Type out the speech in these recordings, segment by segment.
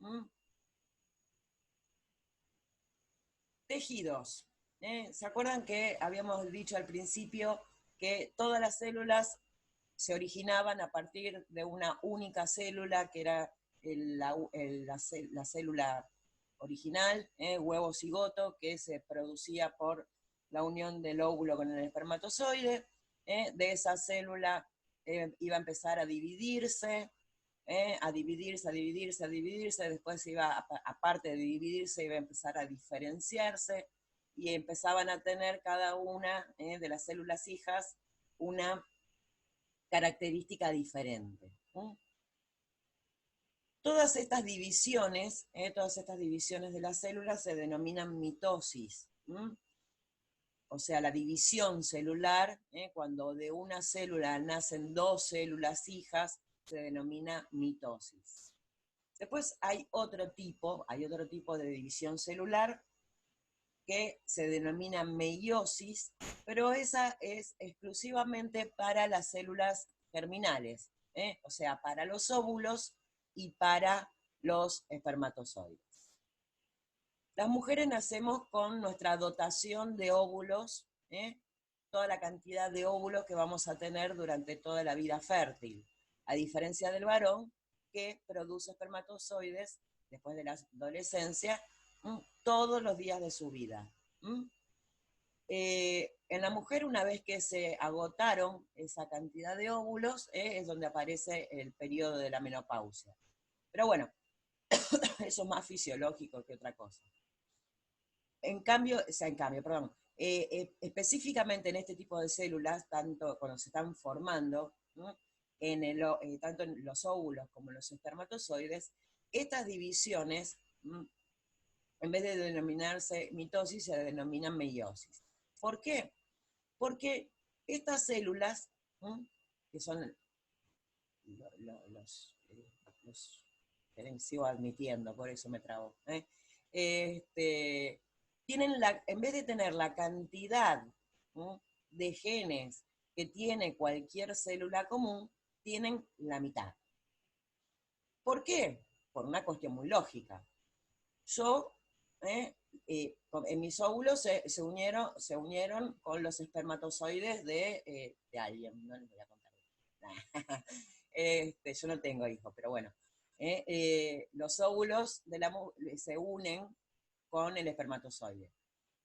¿Mm? Tejidos. ¿Se acuerdan que habíamos dicho al principio que todas las células se originaban a partir de una única célula, que era la célula original, huevo cigoto, que se producía por la unión del óvulo con el espermatozoide? De esa célula iba a empezar a dividirse, a dividirse, después iba, aparte de dividirse, iba a empezar a diferenciarse, y empezaban a tener cada una de las células hijas una característica diferente. Todas estas divisiones de las células se denominan mitosis. O sea, la división celular, cuando de una célula nacen dos células hijas, se denomina mitosis. Después hay otro tipo de división celular que se denomina meiosis, pero esa es exclusivamente para las células germinales, o sea, para los óvulos y para los espermatozoides. Las mujeres nacemos con nuestra dotación de óvulos, toda la cantidad de óvulos que vamos a tener durante toda la vida fértil, a diferencia del varón, que produce espermatozoides después de la adolescencia todos los días de su vida. En la mujer, una vez que se agotaron esa cantidad de óvulos, es donde aparece el periodo de la menopausia. Pero bueno, eso es más fisiológico que otra cosa. Perdón, específicamente en este tipo de células, tanto cuando se están formando, ¿no? Tanto en los óvulos como en los espermatozoides, estas divisiones, en vez de denominarse mitosis, se denominan meiosis. ¿Por qué? Porque estas células, que son los sigo admitiendo, por eso me trabo, tienen en vez de tener la cantidad de genes que tiene cualquier célula común, tienen la mitad. ¿Por qué? Por una cuestión muy lógica. Yo, en mis óvulos se unieron con los espermatozoides de alguien, no les voy a contar. Yo no tengo hijos, pero bueno. Los óvulos se unen con el espermatozoide.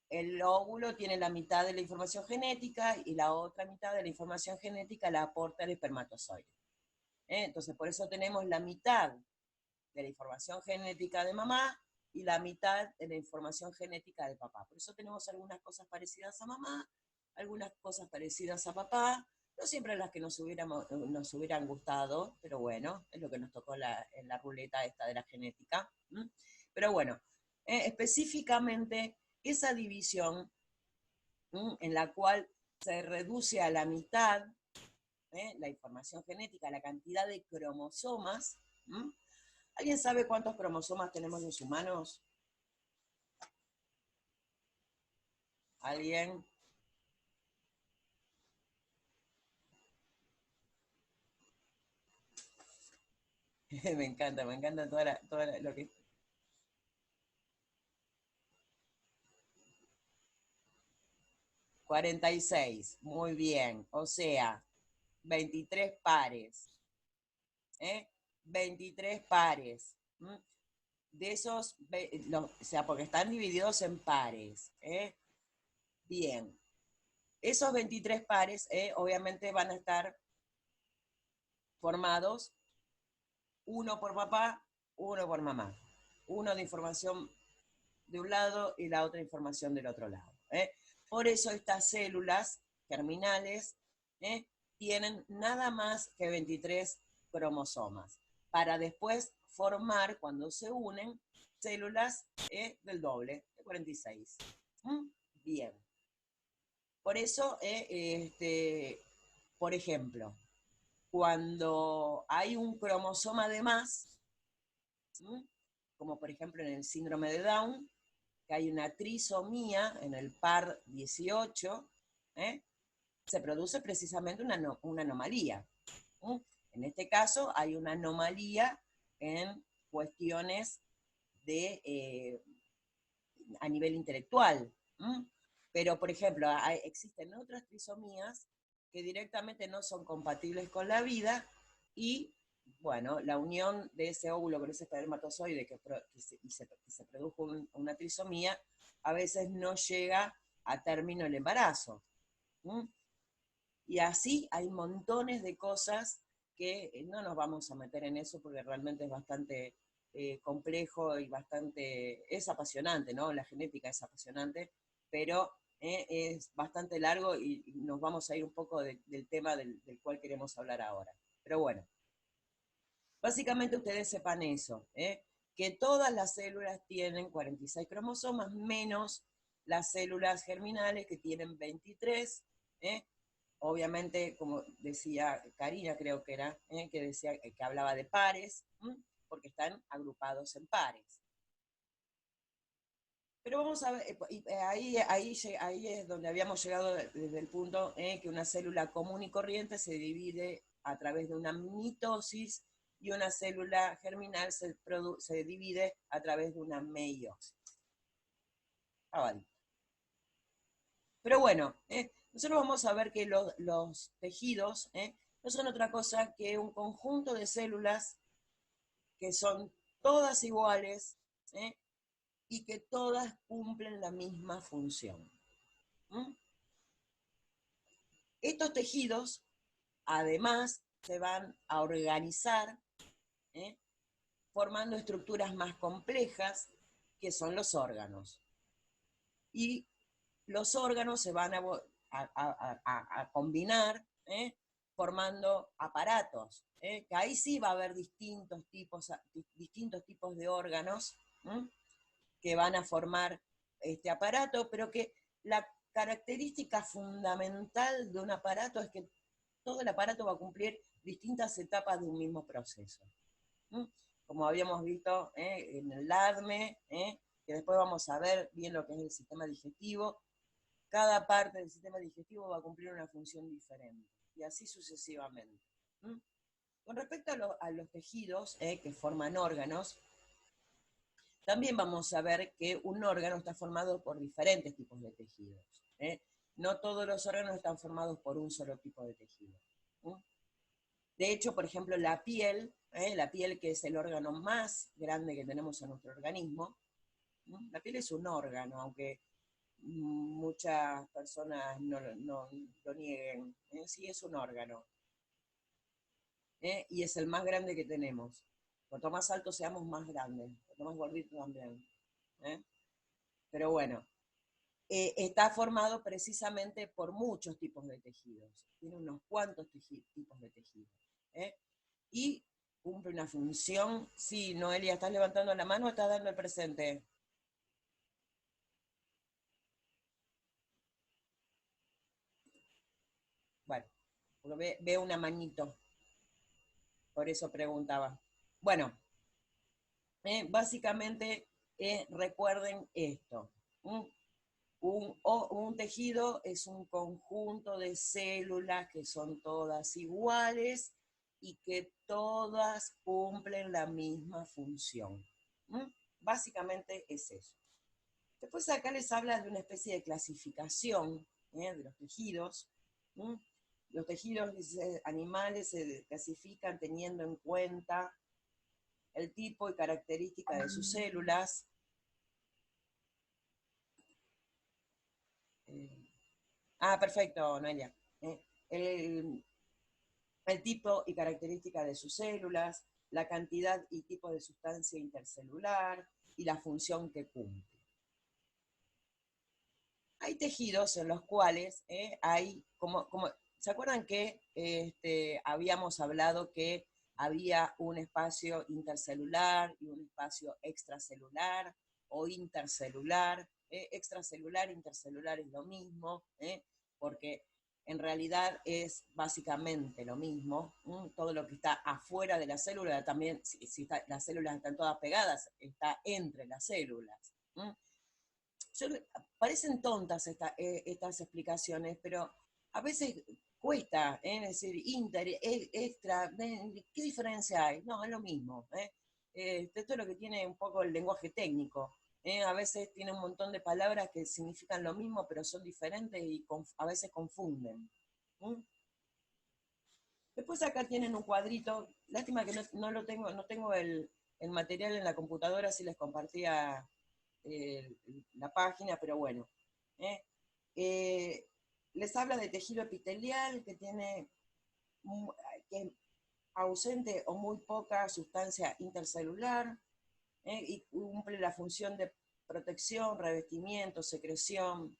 El óvulo tiene la mitad de la información genética y la otra mitad de la información genética la aporta el espermatozoide. Entonces, por eso tenemos la mitad de la información genética de mamá y la mitad de la información genética de papá. Por eso tenemos algunas cosas parecidas a mamá, algunas cosas parecidas a papá, no siempre las que nos hubieran gustado, pero bueno, es lo que nos tocó en la ruleta esta de la genética. Pero bueno, específicamente esa división en la cual se reduce a la mitad la información genética, la cantidad de cromosomas. ¿Alguien sabe cuántos cromosomas tenemos los humanos? ¿Alguien? Me encanta lo que... 46, muy bien. O sea, 23 pares. ¿eh? 23 pares. De esos, o sea, porque están divididos en pares. Bien. Esos 23 pares, obviamente, van a estar formados uno por papá, uno por mamá. Uno de información de un lado y la otra información del otro lado. Por eso estas células germinales tienen nada más que 23 cromosomas, para después formar, cuando se unen, células del doble, de 46. Bien. Por eso, por ejemplo, cuando hay un cromosoma de más, como por ejemplo en el síndrome de Down, que hay una trisomía en el par 18, se produce precisamente una anomalía. En este caso hay una anomalía en cuestiones a nivel intelectual. Pero, por ejemplo, existen otras trisomías que directamente no son compatibles con la vida y, bueno, la unión de ese óvulo con ese espermatozoide que se produjo una trisomía, a veces no llega a término el embarazo. Y así hay montones de cosas que no nos vamos a meter en eso porque realmente es bastante complejo y es apasionante, ¿no? La genética es apasionante, pero es bastante largo y nos vamos a ir un poco del tema del cual queremos hablar ahora. Pero bueno, básicamente ustedes sepan eso, que todas las células tienen 46 cromosomas, menos las células germinales que tienen 23, obviamente, como decía Karina, creo que era, que decía que hablaba de pares, porque están agrupados en pares. Pero vamos a ver, ahí es donde habíamos llegado desde el punto que una célula común y corriente se divide a través de una mitosis y una célula germinal se divide a través de una meiosis. Pero bueno, nosotros vamos a ver que los tejidos no son otra cosa que un conjunto de células que son todas iguales y que todas cumplen la misma función. Estos tejidos, además, se van a organizar formando estructuras más complejas, que son los órganos. Y los órganos se van a combinar formando aparatos, que ahí sí va a haber distintos tipos de órganos que van a formar este aparato, pero que la característica fundamental de un aparato es que todo el aparato va a cumplir distintas etapas de un mismo proceso. Como habíamos visto en el ADME, que después vamos a ver bien lo que es el sistema digestivo, cada parte del sistema digestivo va a cumplir una función diferente, y así sucesivamente. Con respecto a los tejidos que forman órganos, también vamos a ver que un órgano está formado por diferentes tipos de tejidos. No todos los órganos están formados por un solo tipo de tejido. De hecho, por ejemplo, la piel que es el órgano más grande que tenemos en nuestro organismo, la piel es un órgano, aunque muchas personas no lo nieguen, sí es un órgano, y es el más grande que tenemos. Cuanto más altos seamos, más grandes, cuanto más gorditos también. Pero bueno, está formado precisamente por muchos tipos de tejidos, tiene unos cuantos tipos de tejidos, y cumple una función. Sí, Noelia, ¿estás levantando la mano o estás dando el presente? Bueno, porque veo una manito, por eso preguntaba. Bueno, básicamente recuerden esto. Un tejido es un conjunto de células que son todas iguales y que todas cumplen la misma función. Básicamente es eso. Después acá les habla de una especie de clasificación de los tejidos. Los tejidos animales se clasifican teniendo en cuenta el tipo y característica de sus células. Perfecto, Noelia. El, el tipo y característica de sus células, la cantidad y tipo de sustancia intercelular y la función que cumple. Hay tejidos en los cuales hay, ¿se acuerdan que habíamos hablado que había un espacio intercelular y un espacio extracelular o intercelular? Extracelular, intercelular es lo mismo, porque en realidad es básicamente lo mismo. Todo lo que está afuera de la célula, también, si las células están todas pegadas, está entre las células. Parecen tontas estas explicaciones, pero a veces cuesta, es decir, inter, extra, ¿qué diferencia hay? No, es lo mismo. esto es lo que tiene un poco el lenguaje técnico. A veces tiene un montón de palabras que significan lo mismo, pero son diferentes y a veces confunden. ¿Mm? Después acá tienen un cuadrito, lástima que no lo tengo, no tengo el material en la computadora, si les compartía eh, la página, pero bueno. ¿eh? Les habla de tejido epitelial que tiene que ausente o muy poca sustancia intercelular, y cumple la función de protección, revestimiento, secreción.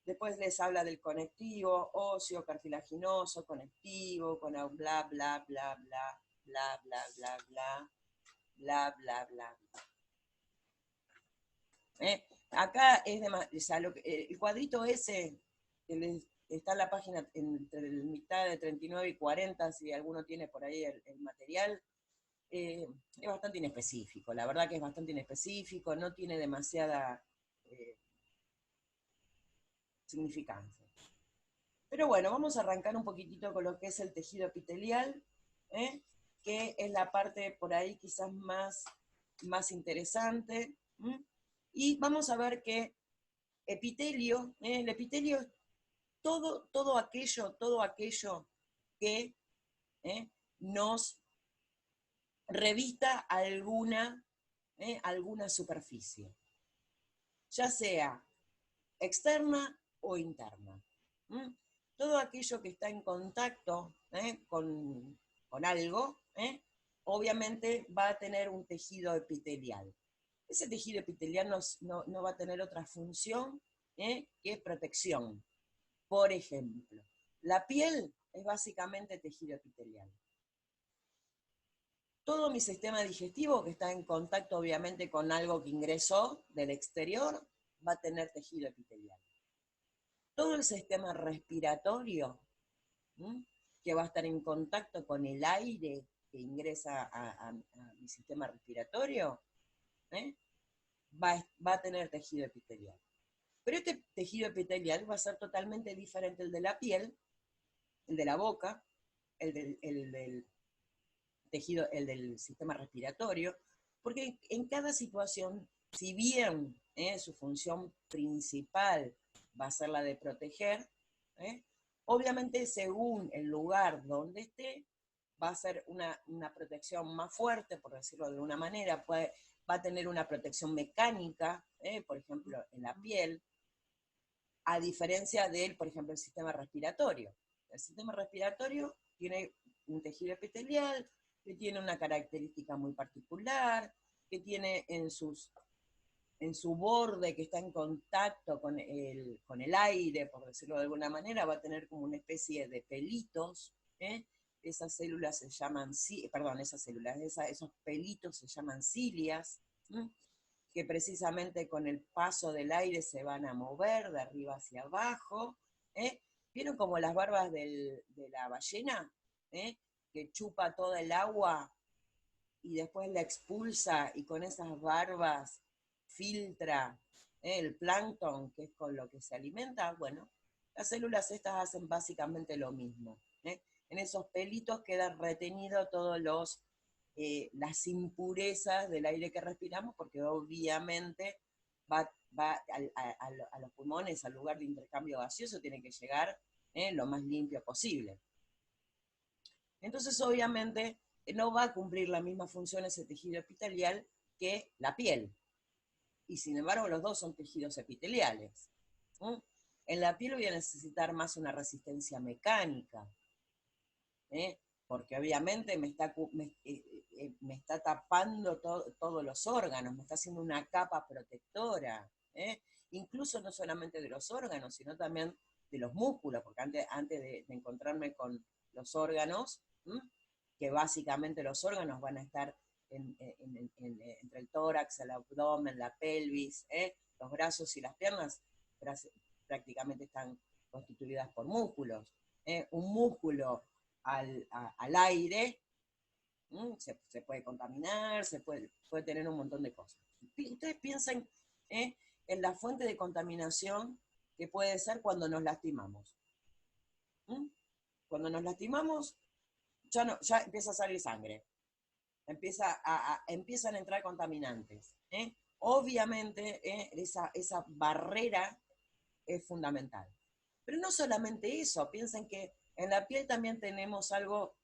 Después les habla del conectivo, óseo, cartilaginoso, conectivo, con bla, bla, bla, bla, bla, bla, bla, bla, bla, bla, bla. Acá es o sea, el cuadrito ese, está en la página entre mitad de 39 y 40, si alguno tiene por ahí el material, es bastante inespecífico, la verdad que es bastante inespecífico, no tiene demasiada significancia. Pero bueno, vamos a arrancar un poquitito con lo que es el tejido epitelial, ¿eh? Que es la parte por ahí quizás más interesante. Y vamos a ver que epitelio, el epitelio es todo aquello que nos revista alguna superficie, ya sea externa o interna. ¿Mm? Todo aquello que está en contacto con algo, obviamente va a tener un tejido epitelial. Ese tejido epitelial no va a tener otra función que protección. Por ejemplo, la piel es básicamente tejido epitelial. Todo mi sistema digestivo, que está en contacto obviamente con algo que ingresó del exterior, va a tener tejido epitelial. Todo el sistema respiratorio, ¿m? Que va a estar en contacto con el aire que ingresa a mi sistema respiratorio, ¿eh? va a tener tejido epitelial. Pero este tejido epitelial va a ser totalmente diferente al de la piel, el de la boca, el del tejido, el del sistema respiratorio, porque en cada situación, si bien su función principal va a ser la de proteger, obviamente según el lugar donde esté, va a ser una protección más fuerte, por decirlo de alguna manera, va a tener una protección mecánica, por ejemplo, en la piel, a diferencia del, por ejemplo, el sistema respiratorio. El sistema respiratorio tiene un tejido epitelial que tiene una característica muy particular, que tiene en su borde que está en contacto con el aire, por decirlo de alguna manera, va a tener como una especie de pelitos. Esas células se llaman, perdón, esos pelitos se llaman cilias, que precisamente con el paso del aire se van a mover de arriba hacia abajo. ¿Vieron como las barbas de la ballena? Que chupa toda el agua y después la expulsa y con esas barbas filtra el plancton, que es con lo que se alimenta. Bueno, las células estas hacen básicamente lo mismo. En esos pelitos quedan retenidos todos las impurezas del aire que respiramos, porque obviamente va a los pulmones, al lugar de intercambio gaseoso, tiene que llegar lo más limpio posible. Entonces, obviamente, no va a cumplir la misma función ese tejido epitelial que la piel. Y sin embargo, los dos son tejidos epiteliales. En la piel voy a necesitar más una resistencia mecánica, porque obviamente me está tapando todos los órganos, me está haciendo una capa protectora, incluso no solamente de los órganos, sino también de los músculos, porque antes de encontrarme con los órganos, que básicamente los órganos van a estar entre el tórax, el abdomen, la pelvis, los brazos y las piernas prácticamente están constituidas por músculos. Un músculo al aire se puede contaminar, puede tener un montón de cosas. Ustedes piensen en la fuente de contaminación que puede ser cuando nos lastimamos. Cuando nos lastimamos, ya empieza a salir sangre. empiezan a entrar contaminantes. Obviamente, esa barrera es fundamental. Pero no solamente eso, piensen que en la piel también tenemos algo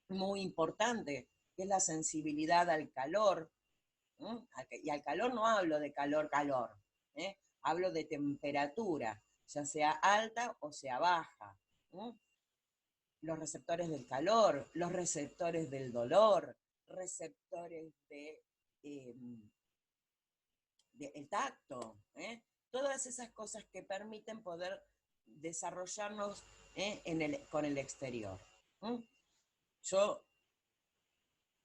muy importante, que es la sensibilidad al calor. Y al calor no hablo de calor, calor. Hablo de temperatura, ya sea alta o sea baja. Los receptores del calor, los receptores del dolor, receptores el tacto, todas esas cosas que permiten poder desarrollarnos con el exterior. Yo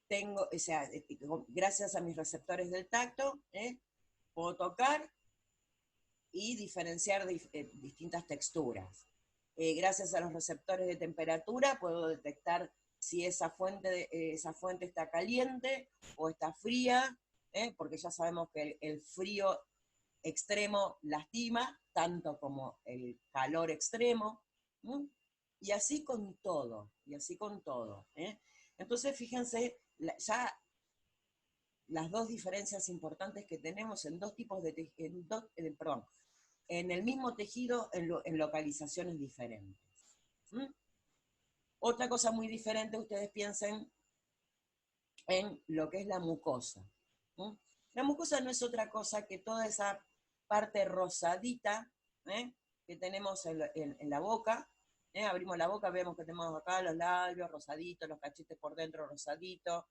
tengo, o sea, gracias a mis receptores del tacto, puedo tocar y diferenciar distintas texturas. Gracias a los receptores de temperatura puedo detectar si esa fuente está caliente o está fría, porque ya sabemos que el frío extremo lastima, tanto como el calor extremo, y así con todo, Entonces, fíjense, ya las dos diferencias importantes que tenemos en dos tipos de en el mismo tejido en localizaciones diferentes. Otra cosa muy diferente, ustedes piensen en lo que es la mucosa. La mucosa no es otra cosa que toda esa parte rosadita que tenemos en la boca. Abrimos la boca, vemos que tenemos acá los labios rosaditos, los cachetes por dentro rosaditos,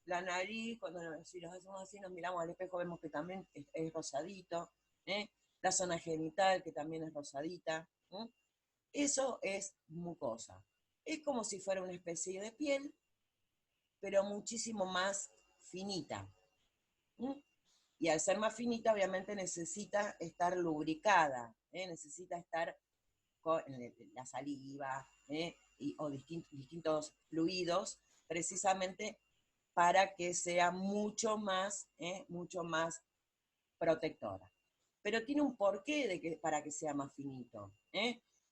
la nariz, si nos hacemos así, nos miramos al espejo, vemos que también es rosadito, la zona genital, que también es rosadita. Eso es mucosa. Es como si fuera una especie de piel, pero muchísimo más finita. Y al ser más finita, obviamente necesita estar lubricada, necesita estar con la saliva o distintos fluidos, precisamente para que sea mucho más protectora. Pero tiene un porqué para que sea más finito,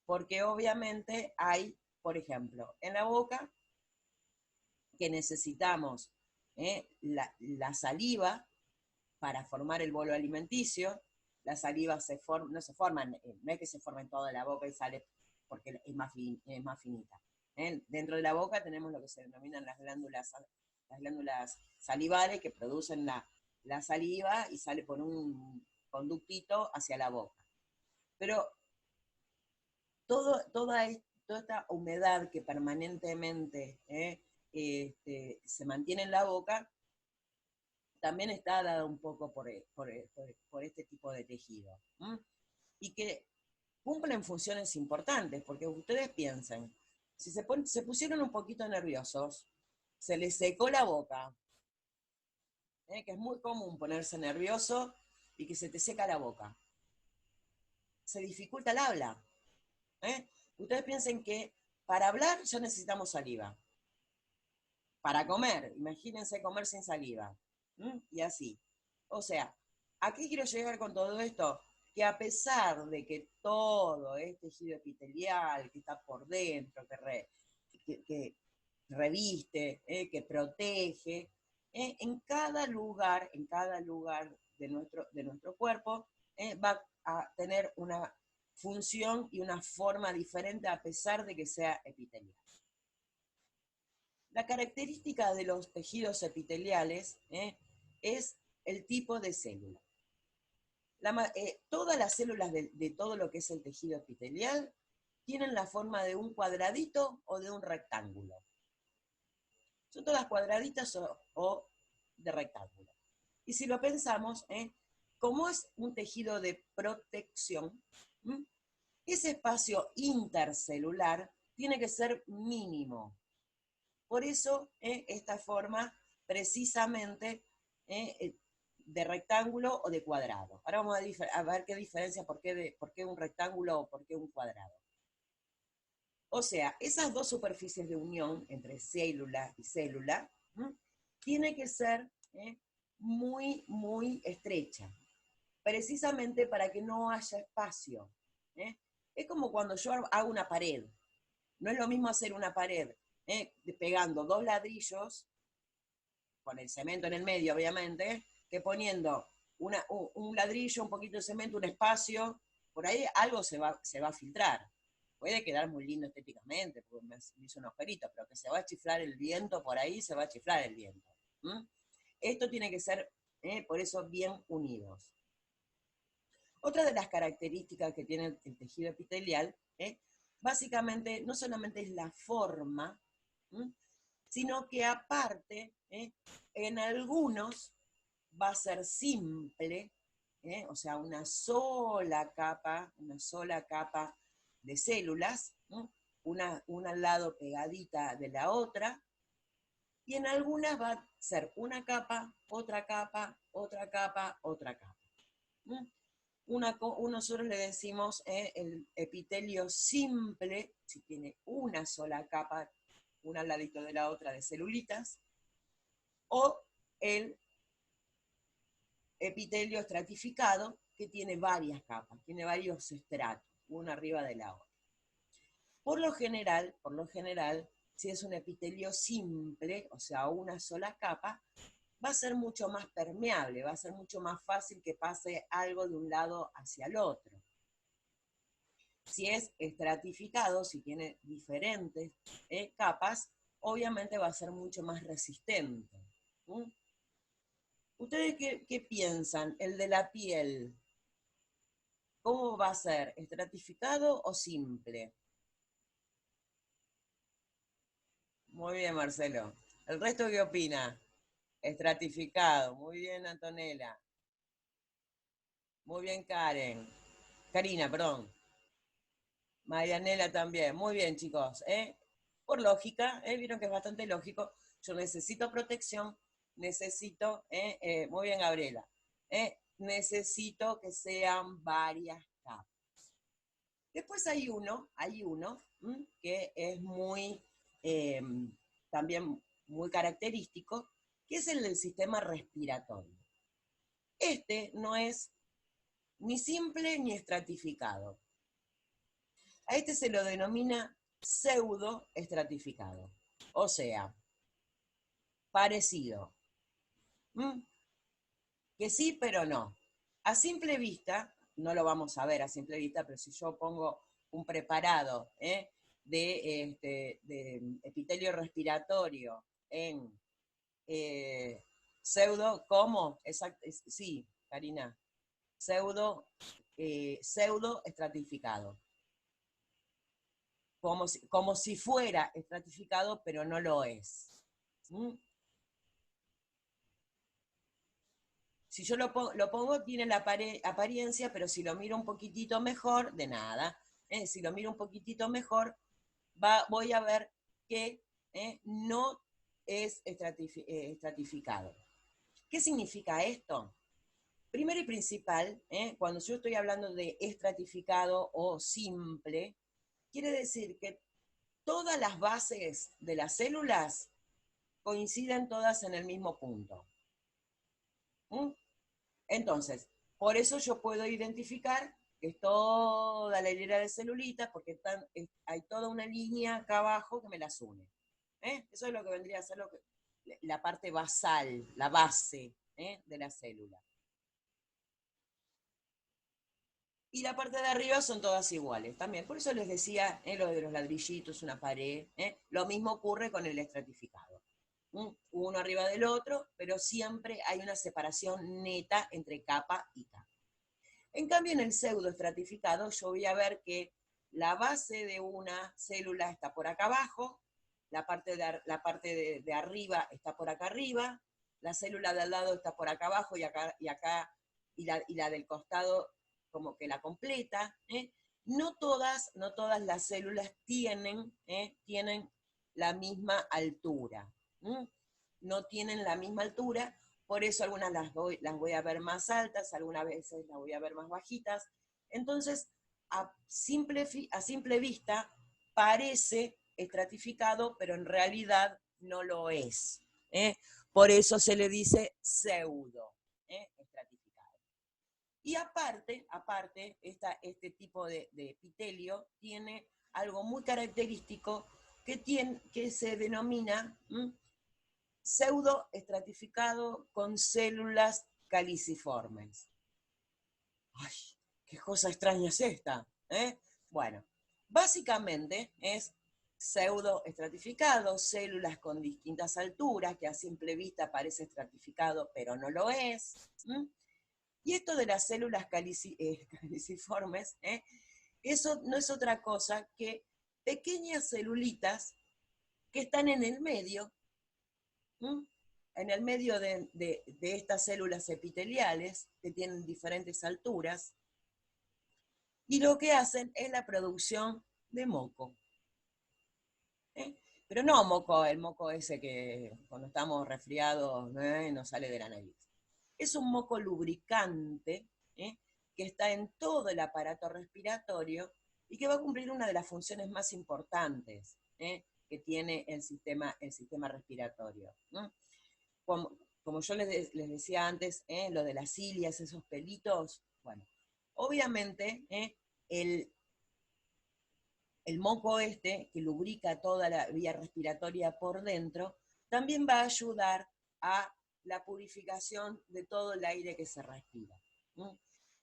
porque obviamente hay, por ejemplo, en la boca, que necesitamos la saliva para formar el bolo alimenticio. La saliva no se forma, no es que se forma en toda la boca y sale porque es más finita. Dentro de la boca tenemos lo que se denominan las glándulas salivales, que producen la saliva y sale por un conductito hacia la boca. Pero toda esta humedad que permanentemente se mantiene en la boca, también está dada un poco por este tipo de tejido. Y que cumplen funciones importantes, porque ustedes piensen, si se pusieron un poquito nerviosos, se les secó la boca, que es muy común ponerse nervioso y que se te seca la boca. Se dificulta el habla. Ustedes piensen que para hablar ya necesitamos saliva. Para comer, imagínense comer sin saliva. Y así. O sea, ¿a qué quiero llegar con todo esto? Que a pesar de que todo es tejido epitelial, que está por dentro, que reviste, que protege, en cada lugar de nuestro cuerpo va a tener una función y una forma diferente a pesar de que sea epitelial. La característica de los tejidos epiteliales es el tipo de célula. Todas las células de todo lo que es el tejido epitelial tienen la forma de un cuadradito o de un rectángulo. Son todas cuadraditas o de rectángulo. Y si lo pensamos, como es un tejido de protección, ese espacio intercelular tiene que ser mínimo. Por eso, esta forma precisamente de rectángulo o de cuadrado. Ahora vamos a ver qué diferencia, por qué un rectángulo o por qué un cuadrado. O sea, esas dos superficies de unión entre célula y célula tiene que ser muy, muy estrecha, precisamente para que no haya espacio. Es como cuando yo hago una pared. No es lo mismo hacer una pared pegando dos ladrillos con el cemento en el medio, obviamente, que poniendo un ladrillo, un poquito de cemento, un espacio, por ahí algo se va a filtrar. Puede quedar muy lindo estéticamente, porque me hizo un agujerito, pero que se va a chiflar el viento por ahí, se va a chiflar el viento. Esto tiene que ser, por eso, bien unidos. Otra de las características que tiene el tejido epitelial, básicamente, no solamente es la forma, sino que aparte, en algunos va a ser simple, o sea, una sola capa de células, una al lado pegadita de la otra, y en algunas va a ser una capa, otra capa, otra capa, otra capa. Nosotros le decimos el epitelio simple, si tiene una sola capa, una al ladito de la otra de celulitas, o el epitelio estratificado, que tiene varias capas, tiene varios estratos, una arriba de la otra. Por lo general, si es un epitelio simple, o sea, una sola capa, va a ser mucho más permeable, va a ser mucho más fácil que pase algo de un lado hacia el otro. Si es estratificado, si tiene diferentes capas, obviamente va a ser mucho más resistente. ¿Ustedes qué piensan? El de la piel, ¿cómo va a ser? ¿Estratificado o simple? Muy bien, Marcelo. ¿El resto qué opina? Estratificado. Muy bien, Antonella. Muy bien, Karen. Karina, perdón. Marianela también. Muy bien, chicos. Por lógica, vieron que es bastante lógico. Yo necesito protección, necesito, muy bien, Gabriela, necesito que sean varias capas. Después hay uno que es muy, también muy característico, que es el del sistema respiratorio. Este no es ni simple ni estratificado. A este se lo denomina pseudo estratificado, o sea, parecido. Que sí, pero no. A simple vista, no lo vamos a ver a simple vista, pero si yo pongo un preparado de epitelio respiratorio en pseudo, ¿cómo? Sí, Karina, pseudo estratificado. Como si fuera estratificado, pero no lo es. Si yo lo pongo, tiene la apariencia, pero si lo miro un poquitito mejor, de nada. Si lo miro un poquitito mejor, voy a ver que no es estratificado. ¿Qué significa esto? Primero y principal, cuando yo estoy hablando de estratificado o simple, quiere decir que todas las bases de las células coinciden todas en el mismo punto. Entonces, por eso yo puedo identificar que es toda la hilera de celulitas, porque hay toda una línea acá abajo que me las une. Eso es lo que vendría a ser la parte basal, la base de la célula. Y la parte de arriba son todas iguales también. Por eso les decía lo de los ladrillitos, una pared. Lo mismo ocurre con el estratificado. Uno arriba del otro, pero siempre hay una separación neta entre capa y capa. En cambio, en el pseudoestratificado yo voy a ver que la base de una célula está por acá abajo, la parte de arriba está por acá arriba, la célula de al lado está por acá abajo y la del costado como que la completa. No todas las células tienen la misma altura. No tienen la misma altura, por eso algunas las voy a ver más altas, algunas veces las voy a ver más bajitas. Entonces, a simple vista, parece estratificado, pero en realidad no lo es. Por eso se le dice pseudo estratificado. Y aparte este tipo de epitelio tiene algo muy característico que se denomina pseudoestratificado con células caliciformes. ¡Ay, qué cosa extraña es esta! Bueno, básicamente es pseudoestratificado, células con distintas alturas, que a simple vista parece estratificado, pero no lo es. Y esto de las células caliciformes, eso no es otra cosa que pequeñas celulitas que están en el medio, en el medio de estas células epiteliales, que tienen diferentes alturas, y lo que hacen es la producción de moco. Pero no moco, el moco ese que cuando estamos resfriados nos sale de la nariz. Es un moco lubricante que está en todo el aparato respiratorio y que va a cumplir una de las funciones más importantes que tiene el sistema respiratorio. Como yo les decía antes, lo de las cilias, esos pelitos, bueno, obviamente el moco que lubrica toda la vía respiratoria por dentro, también va a ayudar a la purificación de todo el aire que se respira.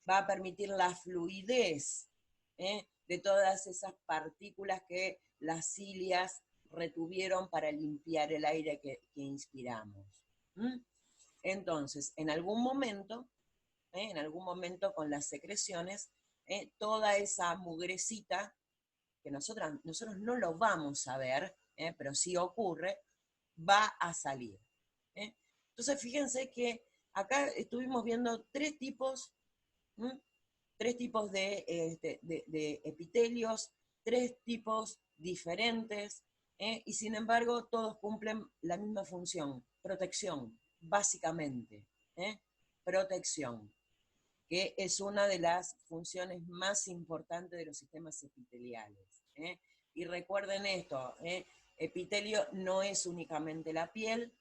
Va a permitir la fluidez de todas esas partículas que las cilias retuvieron para limpiar el aire que inspiramos. Entonces, en algún momento con las secreciones, toda esa mugrecita, que nosotros no lo vamos a ver, pero sí ocurre, va a salir. Entonces, fíjense que acá estuvimos viendo tres tipos de epitelios, tres tipos diferentes, y sin embargo todos cumplen la misma función, protección, básicamente. Protección, que es una de las funciones más importantes de los sistemas epiteliales. Y recuerden esto, epitelio no es únicamente la piel,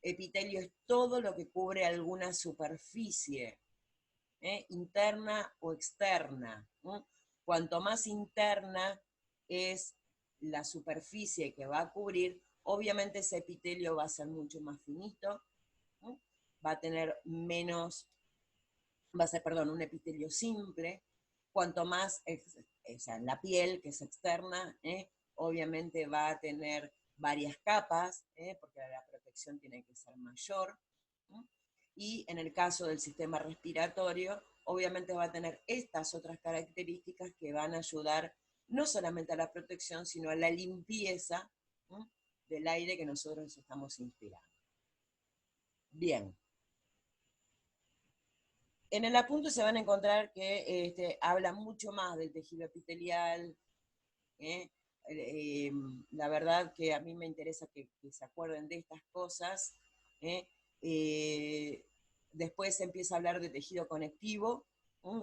epitelio es todo lo que cubre alguna superficie, interna o externa. Cuanto más interna es la superficie que va a cubrir, obviamente ese epitelio va a ser mucho más finito, va a tener menos, va a ser, un epitelio simple. Cuanto más, la piel, que es externa, obviamente va a tener varias capas, porque la protección tiene que ser mayor. Y en el caso del sistema respiratorio, obviamente va a tener estas otras características que van a ayudar no solamente a la protección, sino a la limpieza del aire que nosotros estamos inspirando. Bien. En el apunte se van a encontrar que habla mucho más del tejido epitelial. La verdad que a mí me interesa que se acuerden de estas cosas. Después se empieza a hablar de tejido conectivo.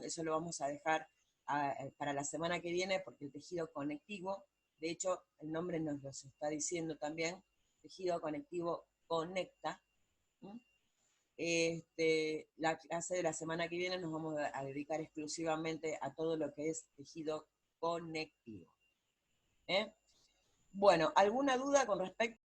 Eso lo vamos a dejar para la semana que viene, porque el tejido conectivo, de hecho, el nombre nos lo está diciendo también, tejido conectivo conecta. La clase de la semana que viene nos vamos a dedicar exclusivamente a todo lo que es tejido conectivo. Bueno, ¿alguna duda con respecto